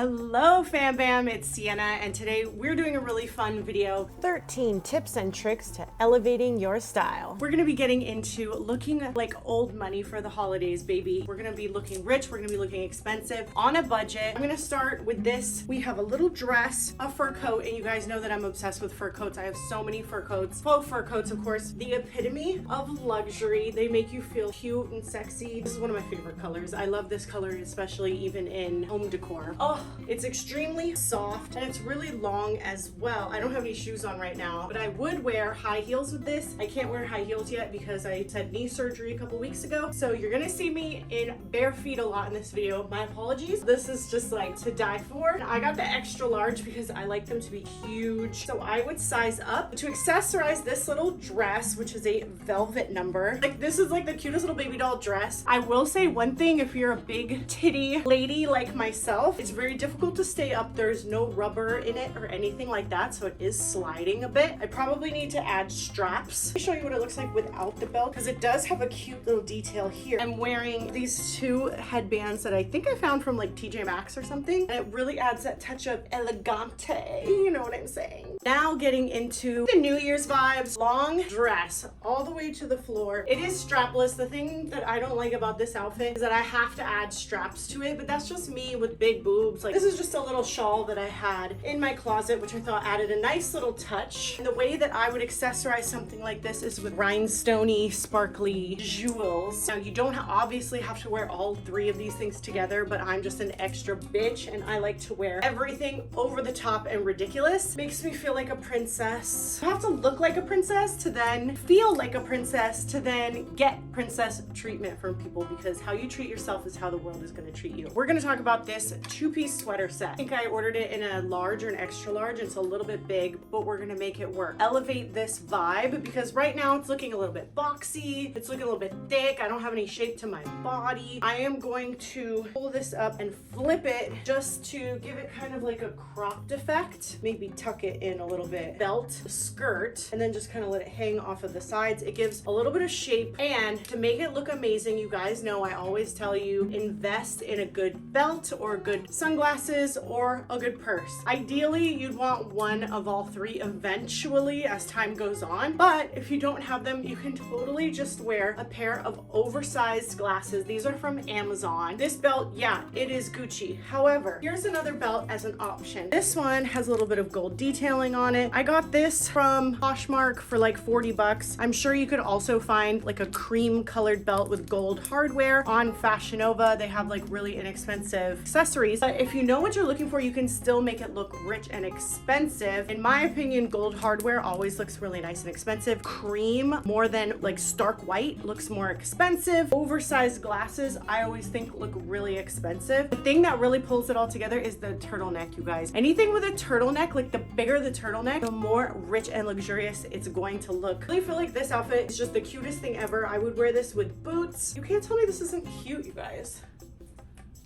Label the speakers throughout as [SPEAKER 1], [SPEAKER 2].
[SPEAKER 1] Hello fam bam, it's Sienna, and today we're doing a really fun video.
[SPEAKER 2] 13 tips and tricks to elevating your style.
[SPEAKER 1] We're gonna be getting into looking like old money for the holidays, baby. We're gonna be looking rich, we're gonna be looking expensive, on a budget. I'm gonna start with this. We have a little dress, a fur coat, and you guys know that I'm obsessed with fur coats. I have so many fur coats. Faux fur coats, of course, the epitome of luxury. They make you feel cute and sexy. This is one of my favorite colors. I love this color, especially even in home decor. Oh, it's extremely soft and it's really long as well. I don't have any shoes on right now, but I would wear high heels with this. I can't wear high heels yet because I had knee surgery a couple weeks ago. So you're gonna see me in bare feet a lot in this video. My apologies. This is just like to die for. I got the extra large because I like them to be huge. So I would size up to accessorize this little dress, which is a velvet number. Like this is like the cutest little baby doll dress. I will say one thing, if you're a big titty lady like myself, it's very difficult to stay up. There's no rubber in it or anything like that, so it is sliding a bit. I probably need to add straps. Let me show you what it looks like without the belt, because it does have a cute little detail here. I'm wearing these two headbands that I think I found from like TJ Maxx or something, and it really adds that touch of elegante, you know what I'm saying. Now getting into the New Year's vibes. Long dress all the way to the floor. It is strapless. The thing that I don't like about this outfit is that I have to add straps to it, but that's just me with big boobs. Like this is just a little shawl that I had in my closet, which I thought added a nice little touch. And the way that I would accessorize something like this is with rhinestoney, sparkly jewels. Now you don't obviously have to wear all three of these things together, but I'm just an extra bitch and I like to wear everything over the top and ridiculous. Makes me feel like a princess. I have to look like a princess to then feel like a princess to then get princess treatment from people, because how you treat yourself is how the world is going to treat you. We're going to talk about this two-piece sweater set. I think I ordered it in a large or an extra large. It's a little bit big, but we're gonna make it work. Elevate this vibe, because right now it's looking a little bit boxy. It's looking a little bit thick. I don't have any shape to my body. I am going to pull this up and flip it just to give it kind of like a cropped effect. Maybe tuck it in a little bit. Belt, skirt, and then just kind of let it hang off of the sides. It gives a little bit of shape, and to make it look amazing, you guys know I always tell you, invest in a good belt or good sunglasses or a good purse. Ideally, you'd want one of all three eventually as time goes on, but if you don't have them, you can totally just wear a pair of oversized glasses. These are from Amazon. This belt, yeah, it is Gucci. However, here's another belt as an option. This one has a little bit of gold detailing on it. I got this from Poshmark for like 40 bucks. I'm sure you could also find like a cream colored belt with gold hardware on FashionNova. They have like really inexpensive accessories, but if you know what you're looking for, you can still make it look rich and expensive. In my opinion, gold hardware always looks really nice and expensive. Cream, more than like stark white, looks more expensive. Oversized glasses, I always think look really expensive. The thing that really pulls it all together is the turtleneck, you guys. Anything with a turtleneck, like the bigger the turtleneck, the more rich and luxurious it's going to look. I really feel like this outfit is just the cutest thing ever. I would wear this with boots. You can't tell me this isn't cute, you guys.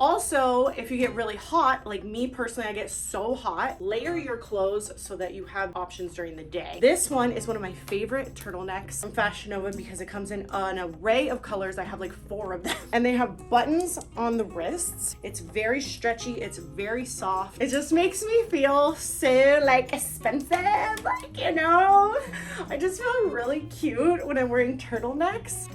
[SPEAKER 1] Also, if you get really hot, like me personally, I get so hot, layer your clothes so that you have options during the day. This one is one of my favorite turtlenecks from FashionNova because it comes in an array of colors. I have like 4 of them. And they have buttons on the wrists. It's very stretchy. It's very soft. It just makes me feel so like expensive. Like, you know, I just feel really cute when I'm wearing turtlenecks.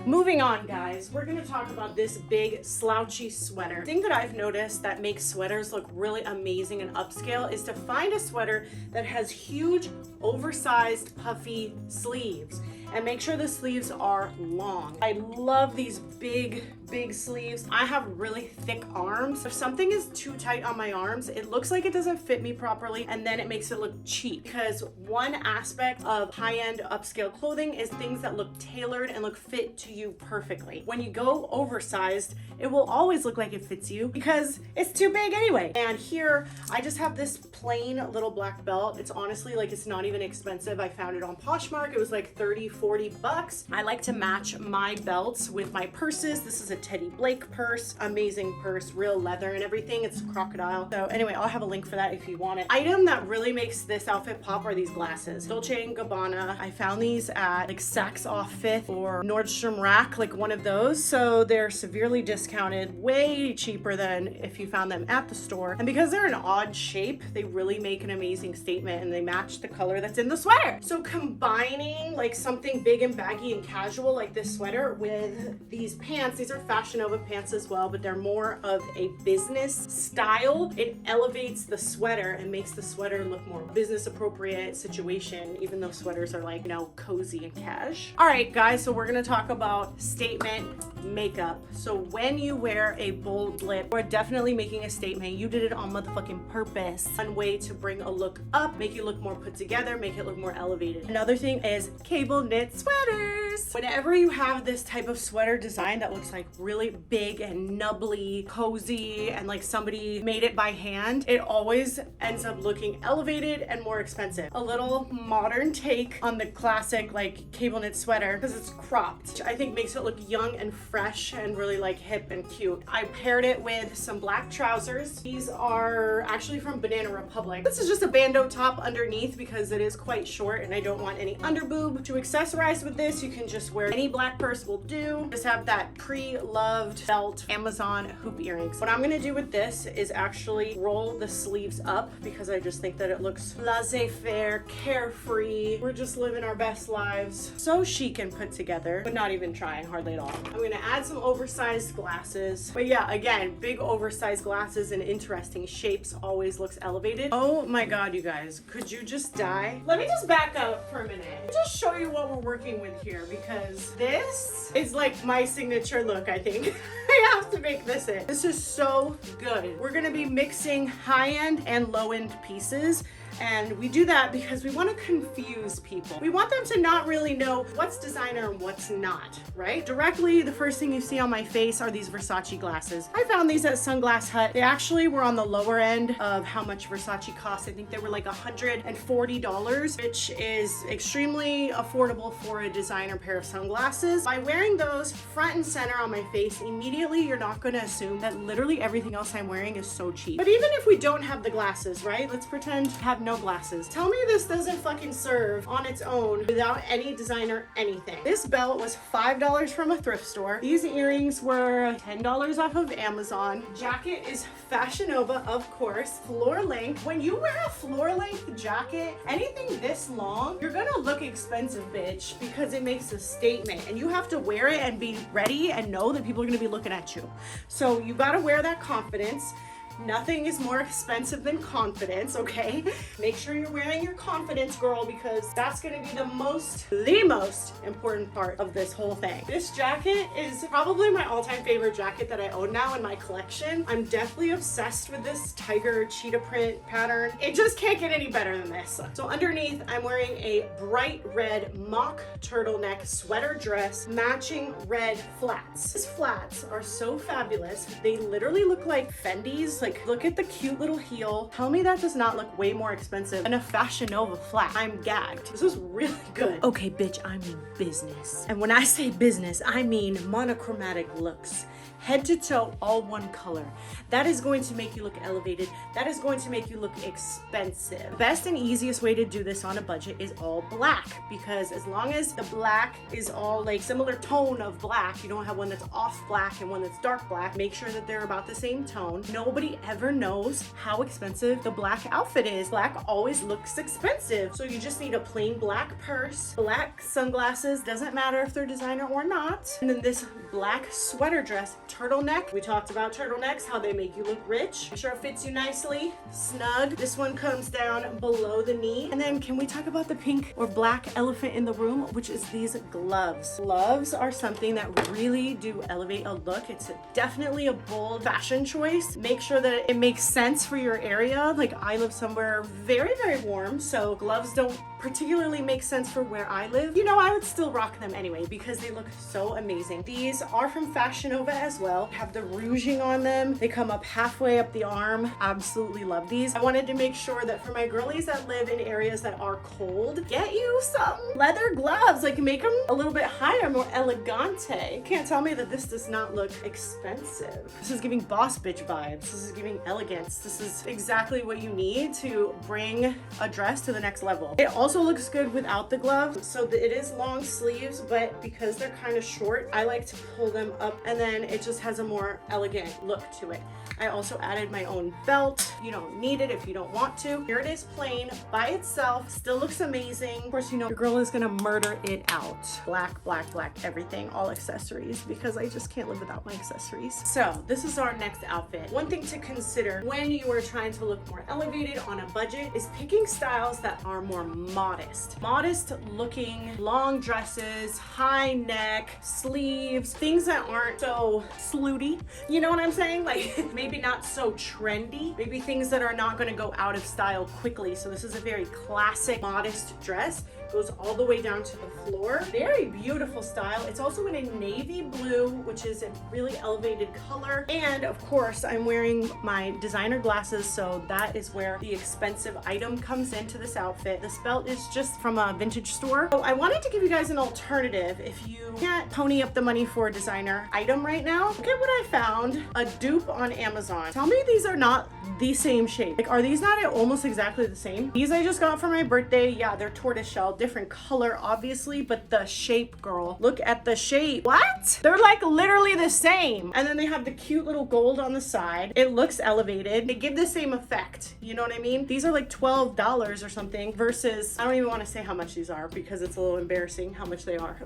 [SPEAKER 1] Moving on, guys, we're gonna talk about this big slouchy sweater. The thing that I've noticed that makes sweaters look really amazing and upscale is to find a sweater that has huge, oversized, puffy sleeves. And make sure the sleeves are long. I love these big sleeves. I have really thick arms. If something is too tight on my arms, it looks like it doesn't fit me properly, and then it makes it look cheap. Because one aspect of high-end upscale clothing is things that look tailored and look fit to you perfectly. When you go oversized, it will always look like it fits you because it's too big anyway. And here, I just have this plain little black belt. It's honestly like, it's not even expensive. I found it on Poshmark. It was like 30, 40 bucks. I like to match my belts with my purses. This is a Teddy Blake purse. Amazing purse, real leather and everything. It's Crocodile. So anyway, I'll have a link for that if you want it. Item that really makes this outfit pop are these glasses. Dolce & Gabbana. I found these at like Saks Off Fifth or Nordstrom Rack, like one of those. So they're severely discounted, way cheaper than if you found them at the store. And because they're an odd shape, they really make an amazing statement and they match the color that's in the sweater. So combining like something big and baggy and casual like this sweater with these pants, these are FashionNova pants as well, but they're more of a business style. It elevates the sweater and makes the sweater look more business appropriate situation, even though sweaters are like, you know, cozy and cash. All right, guys, so we're gonna talk about statement makeup. So when you wear a bold lip, we're definitely making a statement. You did it on motherfucking purpose. One way to bring a look up, make you look more put together, make it look more elevated. Another thing is cable knit sweaters. Whenever you have this type of sweater design that looks like really big and nubbly, cozy, and like somebody made it by hand, it always ends up looking elevated and more expensive. A little modern take on the classic like cable knit sweater, because it's cropped, which I think makes it look young and fresh and really like hip and cute. I paired it with some black trousers. These are actually from Banana Republic. This is just a bandeau top underneath because it is quite short and I don't want any underboob. To accessorize with this, you can just wear any black purse will do. Just have that pre-loved belt Amazon hoop earrings. What I'm gonna do with this is actually roll the sleeves up because I just think that it looks laissez-faire, carefree. We're just living our best lives. So chic and put together, but not even trying hardly at all. I'm gonna add some oversized glasses. But yeah, again, big oversized glasses in interesting shapes always looks elevated. Oh my God, you guys, could you just die? Let me just back up for a minute and just show you what we're working with here, because this is like my signature look, I think. I have to make this in. This is so good. We're gonna be mixing high-end and low-end pieces. And we do that because we want to confuse people. We want them to not really know what's designer and what's not, right? Directly, the first thing you see on my face are these Versace glasses. I found these at Sunglass Hut. They actually were on the lower end of how much Versace costs. I think they were like $140, which is extremely affordable for a designer pair of sunglasses. By wearing those front and center on my face, immediately you're not going to assume that literally everything else I'm wearing is so cheap. But even if we don't have the glasses, right? Let's pretend to have no glasses. Tell me this doesn't fucking serve on its own without any designer anything. This belt was $5 from a thrift store. These earrings were $10 off of Amazon. Jacket is FashionNova, of course. Floor length. When you wear a floor length jacket, anything this long, you're gonna look expensive, bitch, because it makes a statement and you have to wear it and be ready and know that people are gonna be looking at you. So you gotta wear that confidence. Nothing is more expensive than confidence, okay? Make sure you're wearing your confidence, girl, because that's gonna be the most important part of this whole thing. This jacket is probably my all-time favorite jacket that I own now in my collection. I'm definitely obsessed with this tiger cheetah print pattern. It just can't get any better than this. So underneath, I'm wearing a bright red mock turtleneck sweater dress, matching red flats. These flats are so fabulous. They literally look like Fendi's. Like, look at the cute little heel. Tell me that does not look way more expensive than a FashionNova flat. I'm gagged. This was really good. Okay, bitch, I mean business. And when I say business, I mean monochromatic looks. Head to toe, all one color. That is going to make you look elevated. That is going to make you look expensive. The best and easiest way to do this on a budget is all black, because as long as the black is all like similar tone of black, you don't have one that's off black and one that's dark black, make sure that they're about the same tone. Nobody ever knows how expensive the black outfit is. Black always looks expensive. So you just need a plain black purse, black sunglasses, doesn't matter if they're designer or not, and then this black sweater dress, turtleneck. We talked about turtlenecks, how they make you look rich. Make sure it fits you nicely, snug. This one comes down below the knee. And then can we talk about the pink or black elephant in the room, which is these gloves. Gloves are something that really do elevate a look. It's definitely a bold fashion choice. Make sure that it makes sense for your area. Like, I live somewhere very, very warm, so gloves don't particularly make sense for where I live, you know, I would still rock them anyway because they look so amazing. These are from FashionNova as well. Have the rouging on them. They come up halfway up the arm. Absolutely love these. I wanted to make sure that for my girlies that live in areas that are cold, get you some leather gloves, like make them a little bit higher, more elegante. You can't tell me that this does not look expensive. This is giving boss bitch vibes. This is giving elegance. This is exactly what you need to bring a dress to the next level. It also looks good without the glove. So it is long sleeves, but because they're kind of short, I like to pull them up and then it just has a more elegant look to it. I also added my own belt. You don't need it if you don't want to. Here it is plain by itself. Still looks amazing. Of course, you know, your girl is gonna murder it out. Black, black, black, everything, all accessories, because I just can't live without my accessories. So this is our next outfit. One thing to consider when you are trying to look more elevated on a budget is picking styles that are more modest. Modest looking long dresses, high neck, sleeves, things that aren't so slutty. You know what I'm saying? Like maybe not so trendy, maybe things that are not gonna go out of style quickly. So this is a very classic, modest dress. Goes all the way down to the floor. Very beautiful style. It's also in a navy blue, which is a really elevated color. And of course, I'm wearing my designer glasses, so that is where the expensive item comes into this outfit. This belt is just from a vintage store. So I wanted to give you guys an alternative if you can't pony up the money for a designer item right now. Look at what I found, a dupe on Amazon. Tell me these are not the same shape. Like, are these not almost exactly the same? These I just got for my birthday. Yeah, they're tortoiseshell, different color obviously, but the shape, girl, look at the shape. What? They're like literally the same. And then they have the cute little gold on the side. It looks elevated. They give the same effect, you know what I mean? These are like $12 or something versus, I don't even want to say how much these are because it's a little embarrassing how much they are.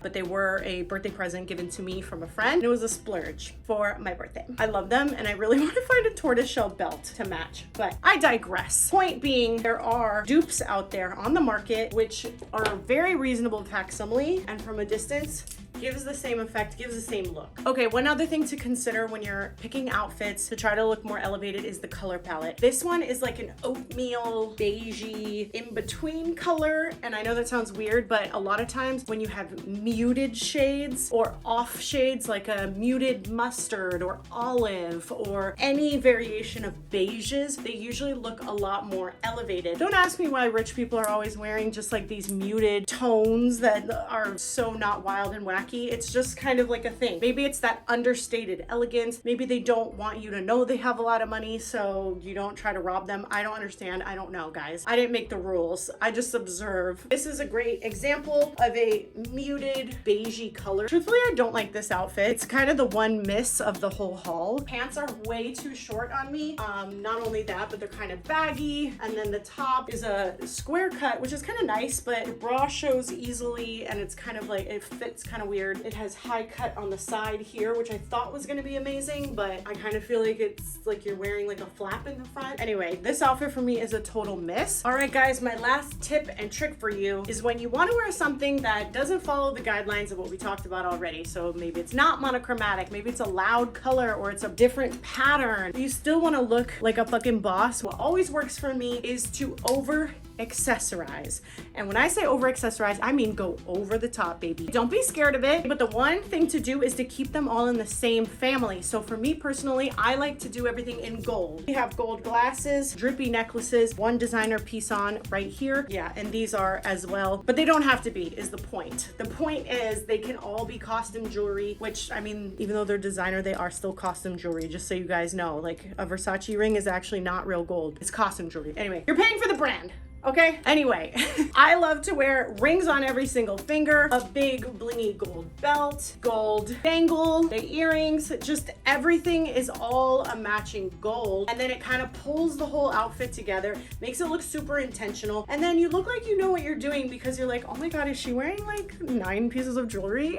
[SPEAKER 1] But they were a birthday present given to me from a friend, and it was a splurge for my birthday. I love them, and I really want to find a tortoiseshell belt to match, but I digress. Point being, there are dupes out there on the market which are very reasonable facsimile, and from a distance gives the same effect, gives the same look. Okay, one other thing to consider when you're picking outfits to try to look more elevated is the color palette. This one is like an oatmeal, beigey, in-between color, and I know that sounds weird, but a lot of times when you have muted shades or off shades, like a muted mustard or olive or any variation of beiges, they usually look a lot more elevated. Don't ask me why rich people are always wearing just like these muted tones that are so not wild and wacky. It's just kind of like a thing. Maybe it's that understated elegance. Maybe they don't want you to know they have a lot of money, so you don't try to rob them. I don't understand. I don't know, guys. I didn't make the rules. I just observe. This is a great example of a muted beigey color. Truthfully, I don't like this outfit. It's kind of the one miss of the whole haul. Pants are way too short on me. Not only that, but they're kind of baggy. And then the top is a square cut, which is kind of nice, but the bra shows easily and it's kind of like, it fits kind of weird. It has high cut on the side here, which I thought was gonna be amazing, but I kind of feel like it's like you're wearing like a flap in the front. Anyway, this outfit for me is a total miss. All right, guys, my last tip and trick for you is when you wanna wear something that doesn't follow the guidelines of what we talked about already. So maybe it's not monochromatic, maybe it's a loud color or it's a different pattern. You still wanna look like a fucking boss. What always works for me is to over-accessorize. And when I say over-accessorize, I mean go over the top, baby. Don't be scared of it, but the one thing to do is to keep them all in the same family. So for me personally, I like to do everything in gold. We have gold glasses, drippy necklaces, one designer piece on right here. Yeah, and these are as well, but they don't have to be, is the point. The point is they can all be costume jewelry, which I mean, even though they're designer, they are still costume jewelry, just so you guys know. Like a Versace ring is actually not real gold. It's costume jewelry. Anyway, you're paying for the brand. Okay, anyway, I love to wear rings on every single finger, a big blingy gold belt, gold bangle, the earrings, just everything is all a matching gold. And then it kind of pulls the whole outfit together, makes it look super intentional. And then you look like you know what you're doing because you're like, oh my God, is she wearing like 9 pieces of jewelry?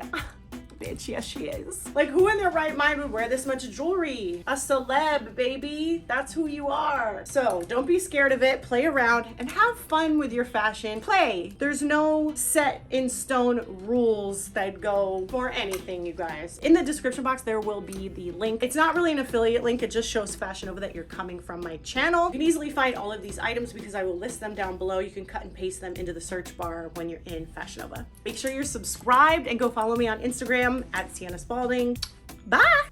[SPEAKER 1] bitch. Yes, she is. Like, who in their right mind would wear this much jewelry? A celeb, baby. That's who you are. So don't be scared of it. Play around and have fun with your fashion. Play. There's no set in stone rules that go for anything, you guys. In the description box, there will be the link. It's not really an affiliate link. It just shows FashionNova that you're coming from my channel. You can easily find all of these items because I will list them down below. You can cut and paste them into the search bar when you're in FashionNova. Make sure you're subscribed and go follow me on Instagram at siennaspalding. Bye.